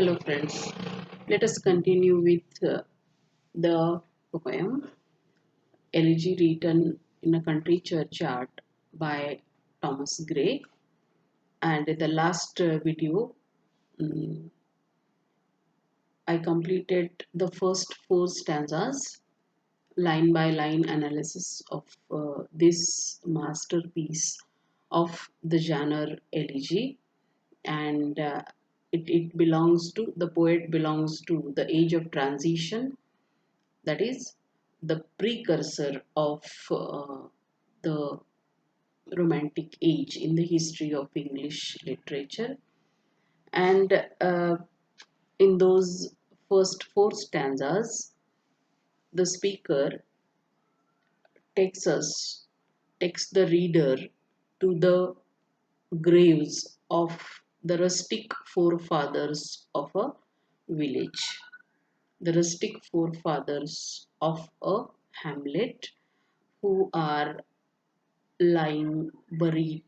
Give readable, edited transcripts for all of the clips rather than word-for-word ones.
Hello friends, let us continue with the poem Elegy written in a country churchyard by Thomas Gray. And in the last video, mm, I completed the first four stanzas, line by line analysis of this masterpiece of the genre Elegy. And it belongs to, the poet belongs to the age of transition, that is the precursor of the romantic age in the history of English literature. And in those first four stanzas, the speaker takes us takes the reader to the graves of the rustic forefathers of a village, the rustic forefathers of a hamlet, who are lying buried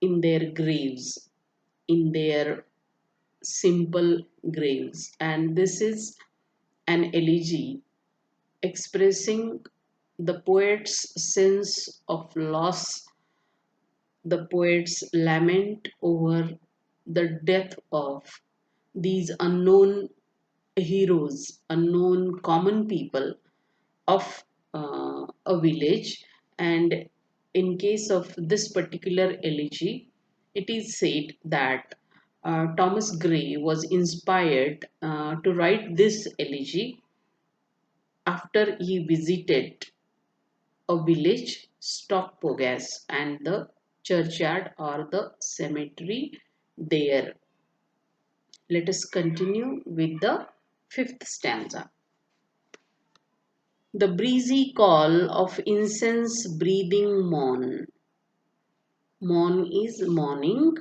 in their graves, in their simple graves. And this is an elegy expressing the poet's sense of loss, the poet's lament over the death of these unknown heroes, unknown common people of a village. And in case of this particular elegy, it is said that Thomas Gray was inspired to write this elegy after he visited a village, Stockpogas, and the churchyard or the cemetery there. Let us continue with the fifth stanza. The breezy call of incense breathing morn. Morn is morning,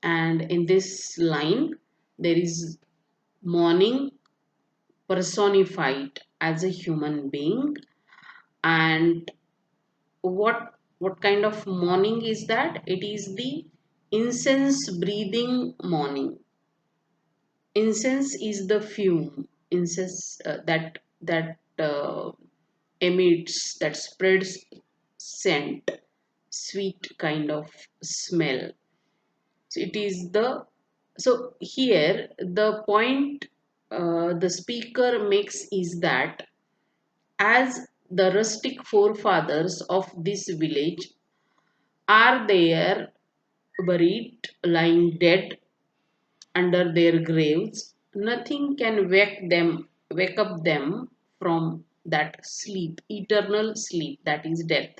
and in this line there is morning personified as a human being. And what kind of morning is that? It is the incense breathing morning. Incense is the fume, incense that emits, that spreads scent, sweet kind of smell. So it is the, so here the point the speaker makes is that as the rustic forefathers of this village are there buried, lying dead under their graves, nothing can wake up them from that sleep, eternal sleep, that is death.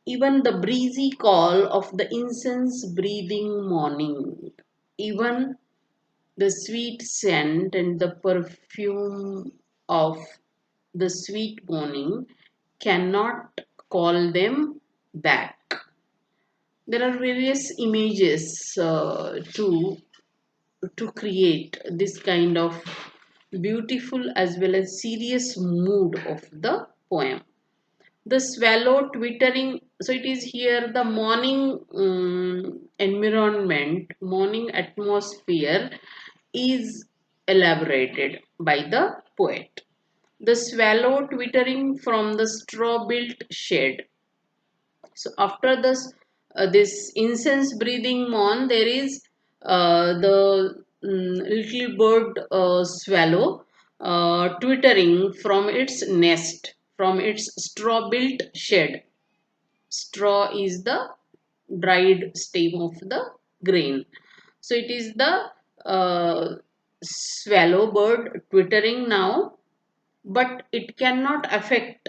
Even the breezy call of the incense breathing morning, even the sweet scent and the perfume of the sweet morning cannot call them back. There are various images to create this kind of beautiful as well as serious mood of the poem. The swallow twittering, so it is here the morning environment, morning atmosphere is elaborated by the poet. The swallow twittering from the straw built shed. So after this incense breathing morn, there is the little bird swallow twittering from its nest, from its straw built shed. Straw is the dried stem of the grain. So it is the swallow bird twittering now, but it cannot affect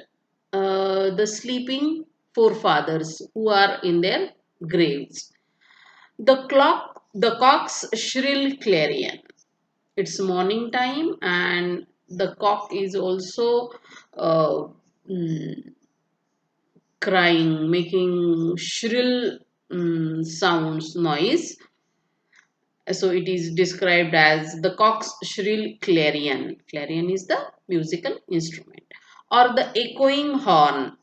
the sleeping forefathers who are in their graves. The cock's shrill clarion. It's morning time, and the cock is also uh, mm, crying, making shrill sounds, noise. So it is described as the cock's shrill clarion. Clarion is the musical instrument. Or the echoing horn.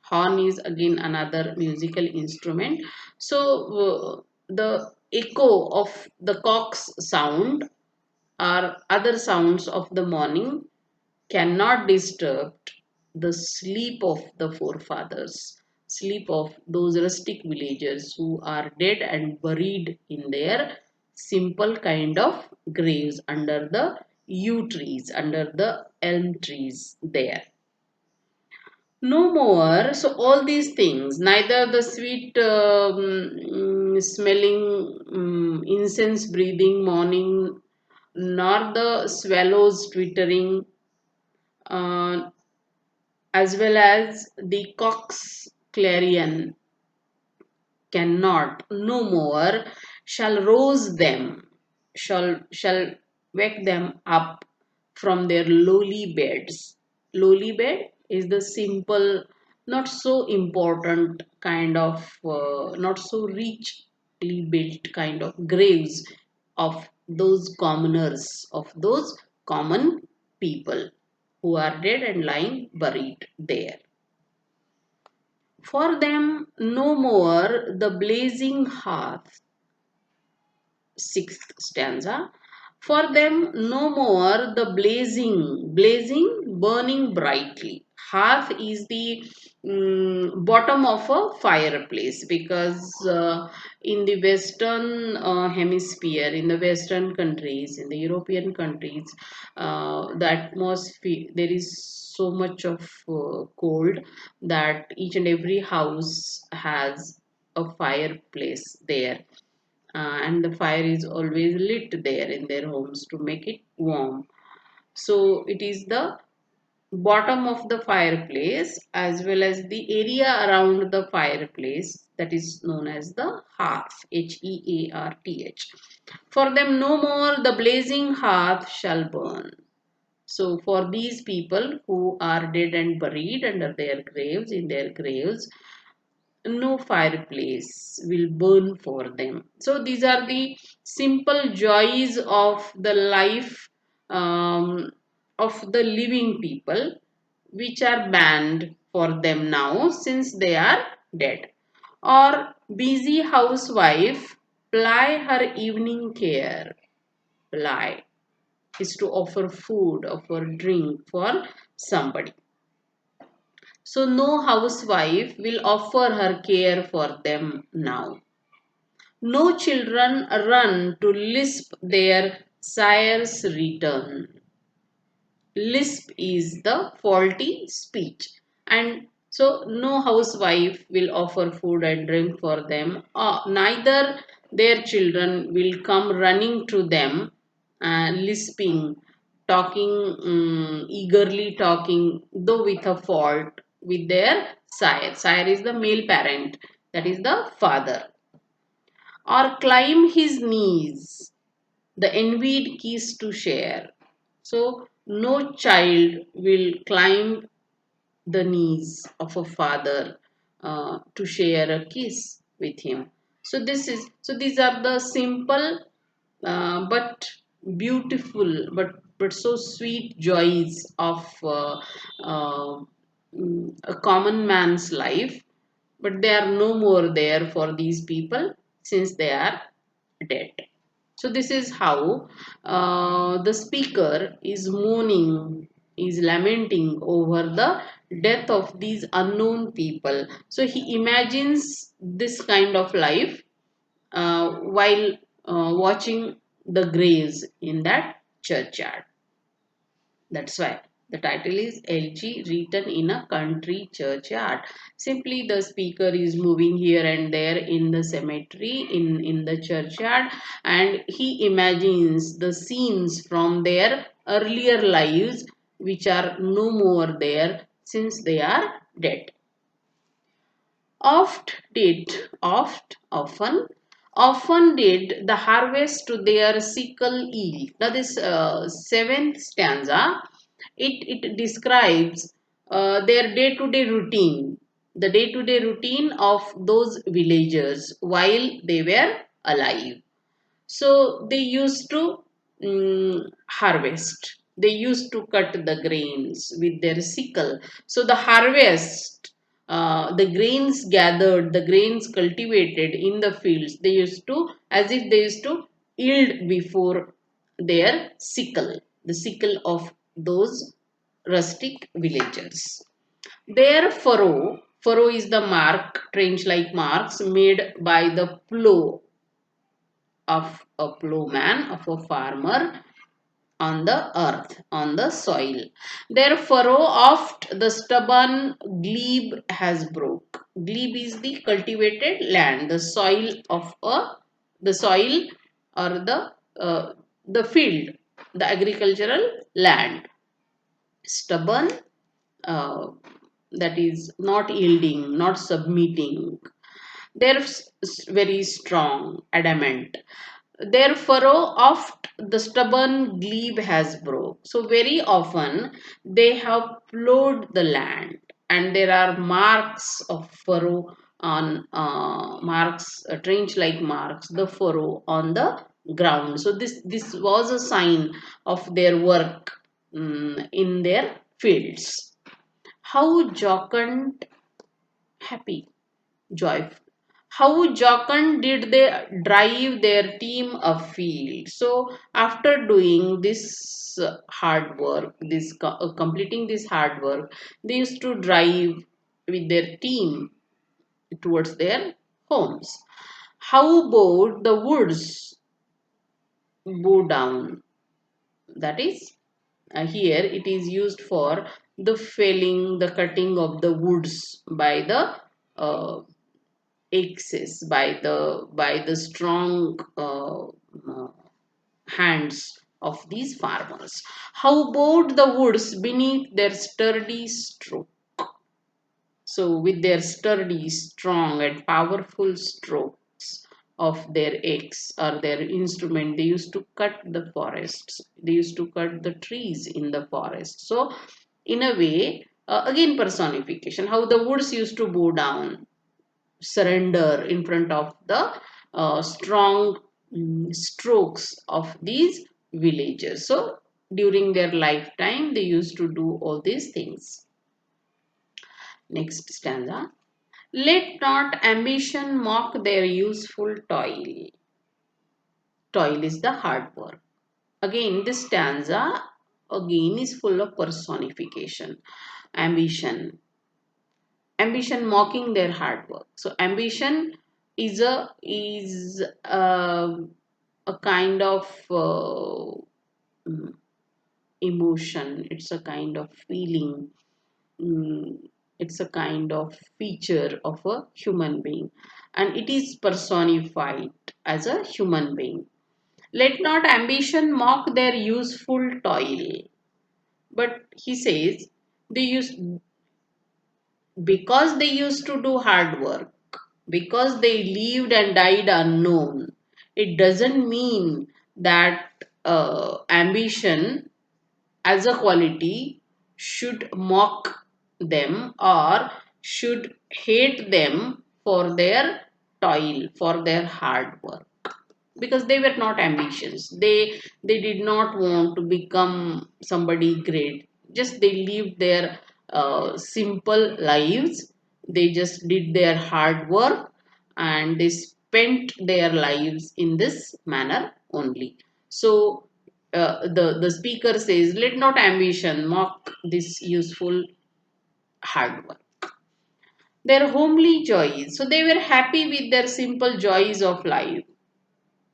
Horn is again another musical instrument. So the echo of the cock's sound or other sounds of the morning cannot disturb the sleep of the forefathers, sleep of those rustic villagers who are dead and buried in their simple kind of graves under the yew trees, under the elm trees there. No more. So all these things, neither the sweet smelling incense breathing morning, nor the swallows twittering, uh, as well as the cock's clarion cannot no more shall rouse them, shall wake them up from their lowly beds. Lowly bed is the simple, not so important kind of not so richly built kind of graves of those commoners, of those common people who are dead and lying buried there. For them no more the blazing hearth, sixth stanza. For them no more the blazing, burning brightly. Hearth is the bottom of a fireplace, because in the Western hemisphere, in the Western countries, in the European countries, the atmosphere, there is so much of cold that each and every house has a fireplace there, and the fire is always lit there in their homes to make it warm. So it is the bottom of the fireplace as well as the area around the fireplace that is known as the hearth, Hearth. For them no more the blazing hearth shall burn. So for these people who are dead and buried under their graves, in their graves, no fireplace will burn for them. So these are the simple joys of the life, of the living people, which are banned for them now since they are dead. Or busy housewife ply her evening care. Ply is to offer food, offer drink for somebody. So no housewife will offer her care for them now. No children run to lisp their sire's return. Lisp is the faulty speech. And so no housewife will offer food and drink for them. Neither their children will come running to them, lisping, talking, eagerly talking, though with a fault, with their sire. Sire is the male parent, that is the father. Or climb his knees, the envied kiss to share. So no child will climb the knees of a father to share a kiss with him. So these are the simple but beautiful, but so sweet joys of uh, a common man's life, but they are no more there for these people since they are dead. So this is how the speaker is mourning, is lamenting over the death of these unknown people. So he imagines this kind of life while watching the graves in that churchyard. That's why the title is Elegy written in a country churchyard. Simply the speaker is moving here and there in the cemetery, in the churchyard, and he imagines the scenes from their earlier lives which are no more there since they are dead. Often did the harvest to their sickle yield. Now this seventh stanza, it describes their day-to-day routine, the day-to-day routine of those villagers while they were alive. So they used to harvest. They used to cut the grains with their sickle. So the harvest, the grains gathered, the grains cultivated in the fields, they used to as if they used to yield before their sickle, the sickle of those rustic villagers. Their furrow is the mark, trench-like marks made by the plow of a plowman, of a farmer on the earth, on the soil. Their furrow oft the stubborn glebe has broke. Glebe is the cultivated land, the soil or the field, the agricultural land. Stubborn, uh, that is not yielding, not submitting. They're very strong, adamant. Their furrow oft the stubborn glebe has broke. So very often they have plowed the land, and there are marks of furrow on marks, trench like marks, the furrow on the ground. So this was a sign of their work in their fields. How jocund, happy, joyful. How jocund did they drive their team afield? So after doing this hard work, completing this hard work, they used to drive with their team towards their homes. How bowed the woods bow down? That is, here it is used for the felling, the cutting of the woods by the axis, by the strong hands of these farmers. How bowed the woods beneath their sturdy stroke. So, with their sturdy, strong, and powerful strokes of their axe or their instrument, they used to cut the forests. They used to cut the trees in the forest. So, in a way, again personification, how the woods used to bow down, surrender in front of the strong strokes of these villagers. So, during their lifetime, they used to do all these things. Next stanza. Let not ambition mock their useful toil. Toil is the hard work. Again, this stanza again is full of personification. Ambition. Ambition mocking their hard work. So ambition is a kind of mm, emotion. It's a kind of feeling. Mm, it's a kind of feature of a human being, and it is personified as a human being. Let not ambition mock their useful toil. But he says they use, because they used to do hard work, because they lived and died unknown, it doesn't mean that ambition as a quality should mock them or should hate them for their toil, for their hard work, because they were not ambitious. They did not want to become somebody great. Just they lived their simple lives. They just did their hard work, and they spent their lives in this manner only. So the speaker says, let not ambition mock this useful hard work. Their homely joys. So they were happy with their simple joys of life,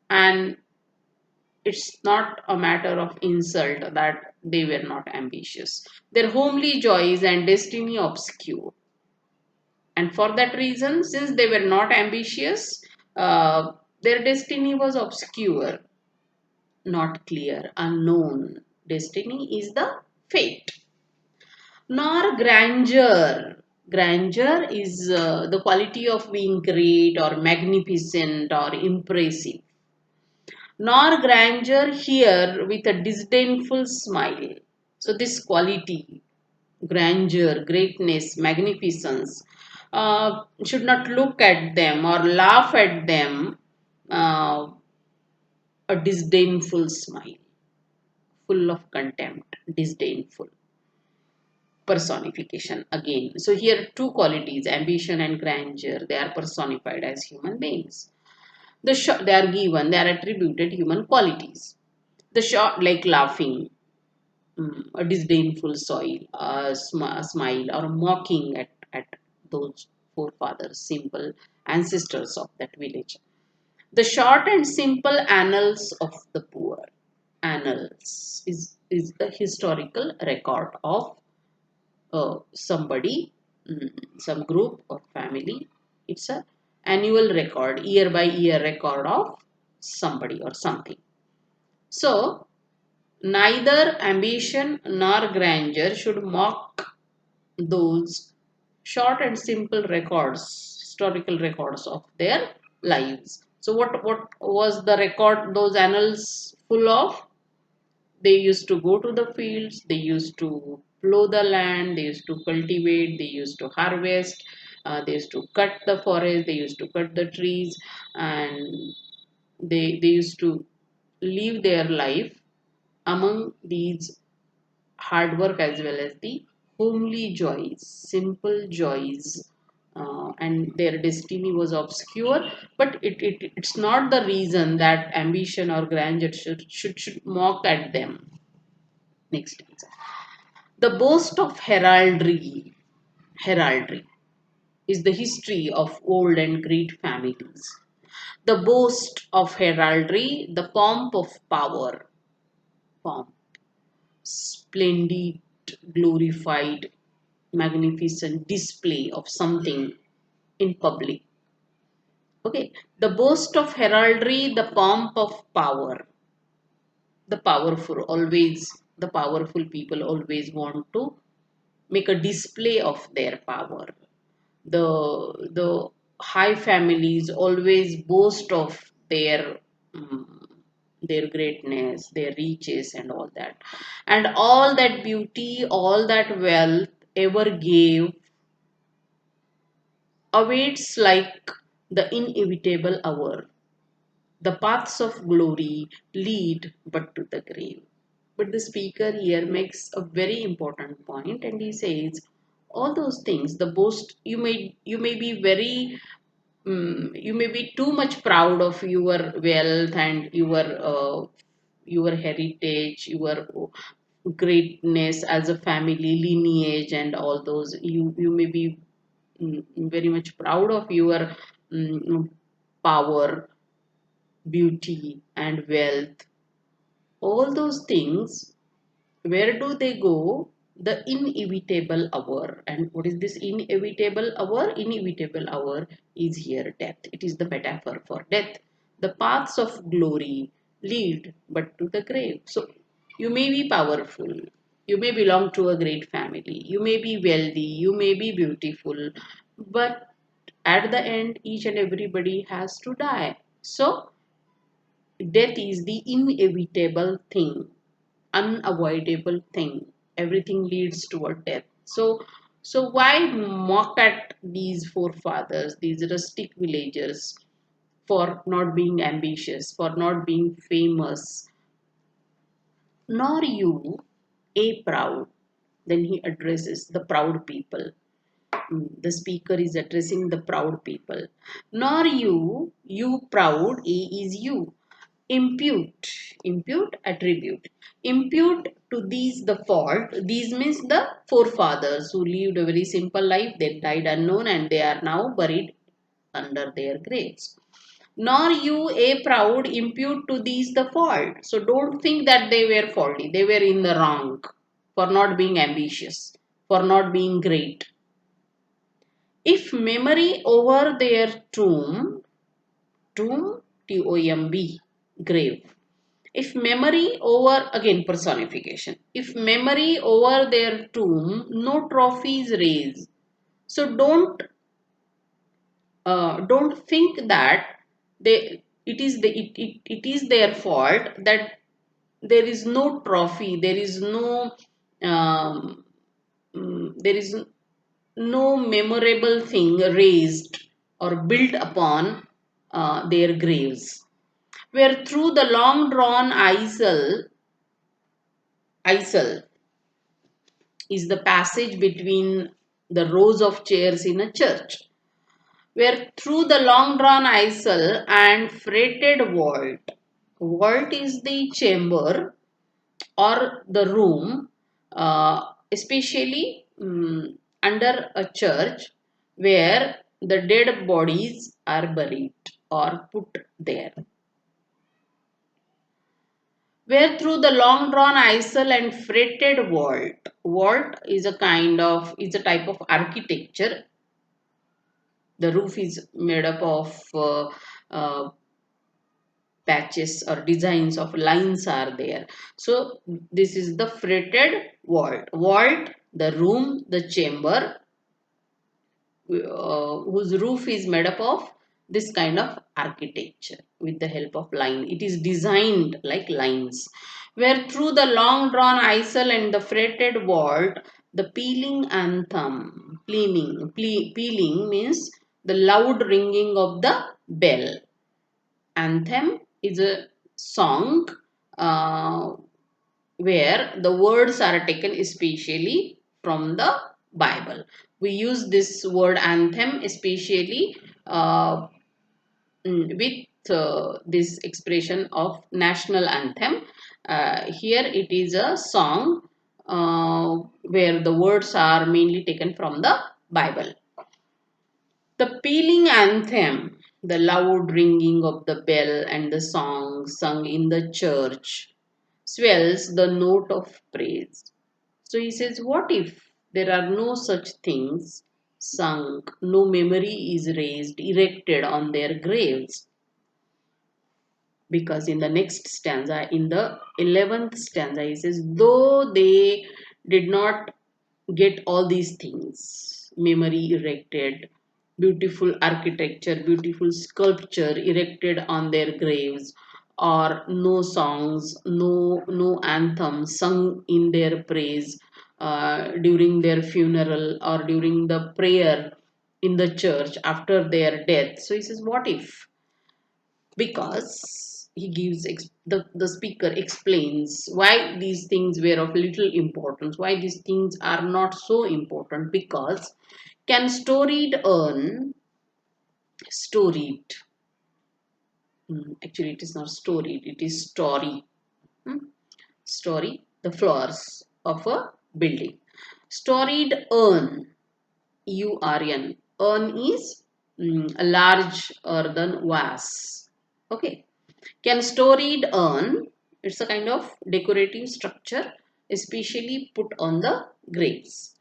and it's not a matter of insult that they were not ambitious. Their homely joys and destiny obscure. And for that reason, since they were not ambitious, their destiny was obscure, not clear, unknown. Destiny is the fate. Nor grandeur. Grandeur is the quality of being great or magnificent or impressive. Nor grandeur here with a disdainful smile. So, this quality, grandeur, greatness, magnificence, should not look at them or laugh at them, uh, a disdainful smile, full of contempt, disdainful. Personification again. So, here two qualities, ambition and grandeur, they are personified as human beings. They are given, they are attributed human qualities. The short, like laughing, a disdainful soil, a smile, or mocking at those forefathers, simple ancestors of that village. The short and simple annals of the poor. Annals is the historical record of somebody, some group or family. It's a annual record, year by year record of somebody or something. So neither ambition nor grandeur should mock those short and simple records, historical records of their lives. So what was the record, those annals full of? They used to go to the fields, they used to plow the land, they used to cultivate, they used to harvest, they used to cut the forest, they used to cut the trees, and they used to live their life among these hard work as well as the homely joys, simple joys. And their destiny was obscure, but it's not the reason that ambition or grandeur should mock at them. Next. The boast of heraldry is the history of old and great families. The boast of heraldry, the pomp of power, pomp, splendid, glorified, magnificent display of something in public. Okay, the boast of heraldry, the pomp of power. The powerful people always want to make a display of their power. The high families always boast of um, their greatness, their riches, and all that, and all that beauty, all that wealth ever gave awaits like the inevitable hour. The paths of glory lead but to the grave. But the speaker here makes a very important point, and he says all those things, the boast, you may be very, you may be too much proud of your wealth and your heritage, your greatness as a family lineage, and all those. You may be very much proud of your power, beauty, and wealth. All those things, where do they go? The inevitable hour. And what is this inevitable hour? Inevitable hour is here death. It is the metaphor for death. The paths of glory lead but to the grave. So you may be powerful, you may belong to a great family, you may be wealthy, you may be beautiful, but at the end, each and everybody has to die. So death is the inevitable thing, unavoidable thing. Everything leads toward death. So why mock at these forefathers, these rustic villagers, for not being ambitious, for not being famous? Nor you, a proud. Then he addresses the proud people. The speaker is addressing the proud people. Nor you proud, A is you. Impute, attribute. Impute to these the fault. These means the forefathers who lived a very simple life. They died unknown and they are now buried under their graves. Nor you, a proud, impute to these the fault. So don't think that they were faulty. They were in the wrong for not being ambitious, for not being great. If memory over their tomb, Tomb, grave. If memory over, again personification, if memory over their tomb, no trophies raise. So don't think that it is their fault that there is no trophy, there is no um, there is no memorable thing raised or built upon their graves. Where through the long drawn isil is the passage between the rows of chairs in a church. where through the long drawn isil and freighted vault. Vault is the chamber or the room, especially under a church where the dead bodies are buried or put there. Where through the long drawn isil and freighted vault. Vault is a type of architecture. The roof is made up of uh, patches or designs of lines are there. So this is the freighted vault. Vault, the room, the chamber, whose roof is made up of this kind of architecture with the help of line. It is designed like lines. Where through the long drawn isil and the freighted vault, the pealing anthem, pealing means the loud ringing of the bell. Anthem is a song uh, where the words are taken especially from the Bible. We use this word anthem especially with this expression of national anthem. Here it is a song where the words are mainly taken from the Bible. The pealing anthem, the loud ringing of the bell and the song sung in the church swells the note of praise. So he says, what if there are no such things sung, no memory is raised, erected on their graves? Because in the next stanza, in the 11th stanza, he says, though they did not get all these things, memory erected, beautiful architecture, beautiful sculpture erected on their graves, or no songs, no anthems sung in their praise during their funeral or during the prayer in the church after their death. So he says, what if? Because he gives the speaker explains why these things were of little importance, why these things are not so important. Because can storied earn storied, actually it is not storied, it is story. Hmm? Story, the floors of a building. Storied urn, urn, urn is a large earthen vase. Okay. Can storied urn, it's a kind of decorative structure especially put on the graves.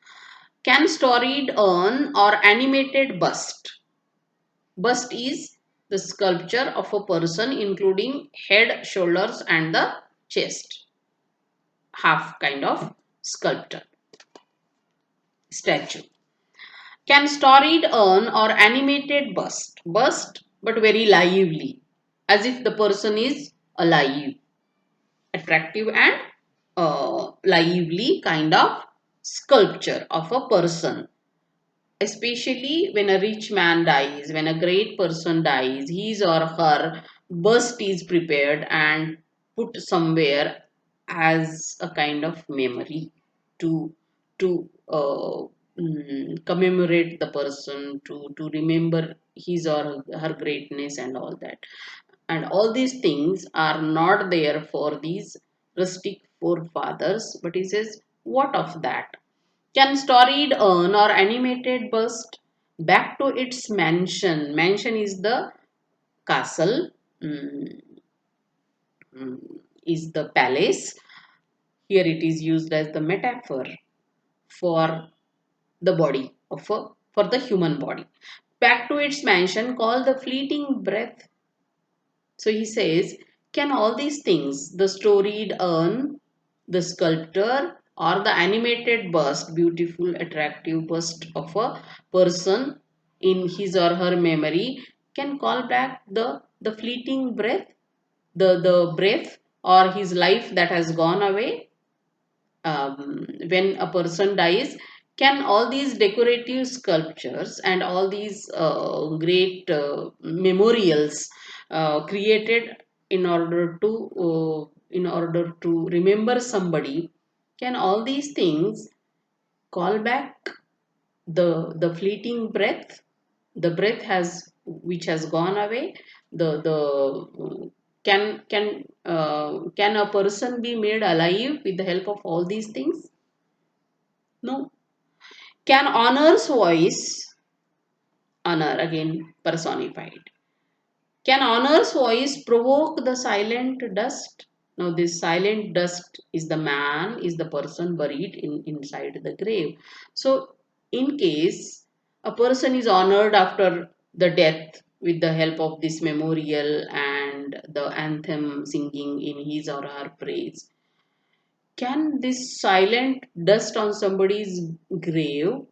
Can storied urn or animated bust. Bust is the sculpture of a person including head, shoulders and the chest. Half kind of sculpture, statue. Can storied urn or animated bust. Bust but very lively, as if the person is alive, attractive and lively kind of sculpture of a person. Especially when a rich man dies, when a great person dies, his or her bust is prepared and put somewhere as a kind of memory to commemorate the person, to remember his or her greatness and all that. And all these things are not there for these rustic forefathers, but he says, what of that? Can storied urn or animated bust back to its mansion? Mansion is the castle, mm, is the palace. Here it is used as the metaphor for the body of for the human body. Back to its mansion, call the fleeting breath. So he says, can all these things, the storied urn, the sculptor, or the animated bust, beautiful, attractive bust of a person in his or her memory, can call back the fleeting breath, the breath or his life that has gone away? When a person dies, can all these decorative sculptures and all these great memorials created in order to remember somebody, can all these things call back the fleeting breath? The breath has which has gone away. The can a person be made alive with the help of all these things? No. Can honor's voice, honor again personified, can honor's voice provoke the silent dust? Now, this silent dust is the man, is the person buried inside the grave. So, in case a person is honored after the death with the help of this memorial and the anthem singing in his or her praise, can this silent dust on somebody's grave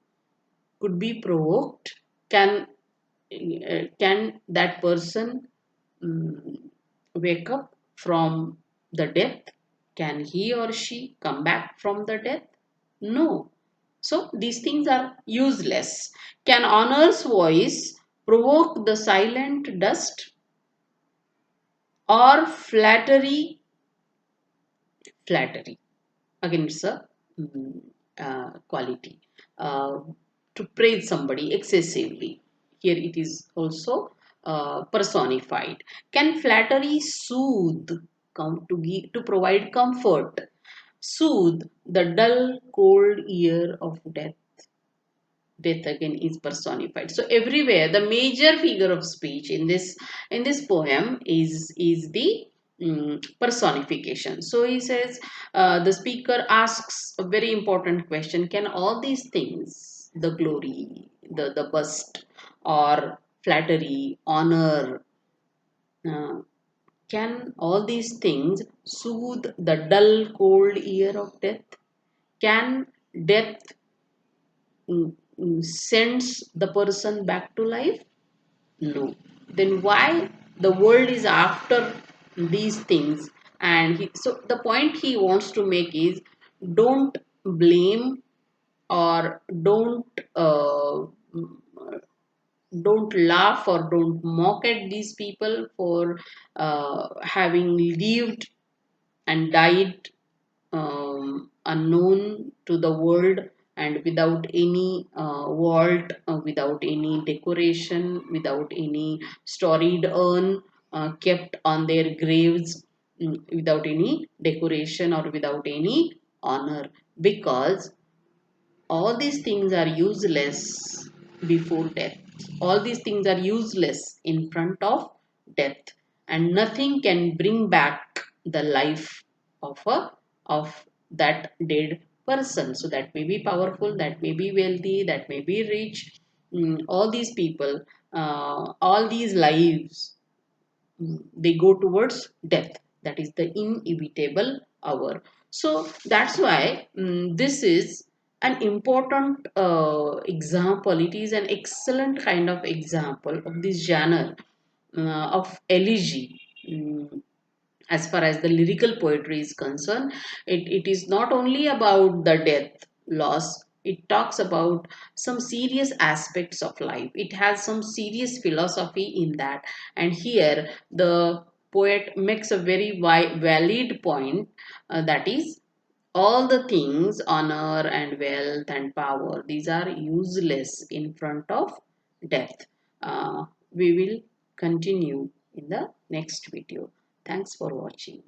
could be provoked? Can can that person mm, wake up from the death? Can he or she come back from the death? No. So these things are useless. Can honor's voice provoke the silent dust, or flattery? Again, it's a quality to praise somebody excessively. Here it is also personified. Can flattery soothe, come to give, to provide comfort, soothe the dull cold ear of death? Death again is personified. So everywhere the major figure of speech in this poem is the personification. So he says, the speaker asks a very important question: can all these things, the glory, the bust, or flattery, honor, uh, can all these things soothe the dull cold ear of death? Can death sends the person back to life? No. Then why the world is after these things? And so the point he wants to make is, don't blame, or don't laugh or don't mock at these people for having lived and died unknown to the world, and without any vault, without any decoration, without any storied urn kept on their graves, without any decoration or without any honor, because all these things are useless before death. All these things are useless in front of death, and nothing can bring back the life of of that dead person. So that may be powerful, that may be wealthy, that may be rich. All these people, all these lives, they go towards death. That is the inevitable hour. So that's why this is an important example. It is an excellent kind of example of this genre of elegy. As far as the lyrical poetry is concerned, it is not only about the death, loss. It talks about some serious aspects of life. It has some serious philosophy in that. And here the poet makes a very valid point, that is, all the things, honor and wealth and power, these are useless in front of death. We will continue in the next video. Thanks for watching.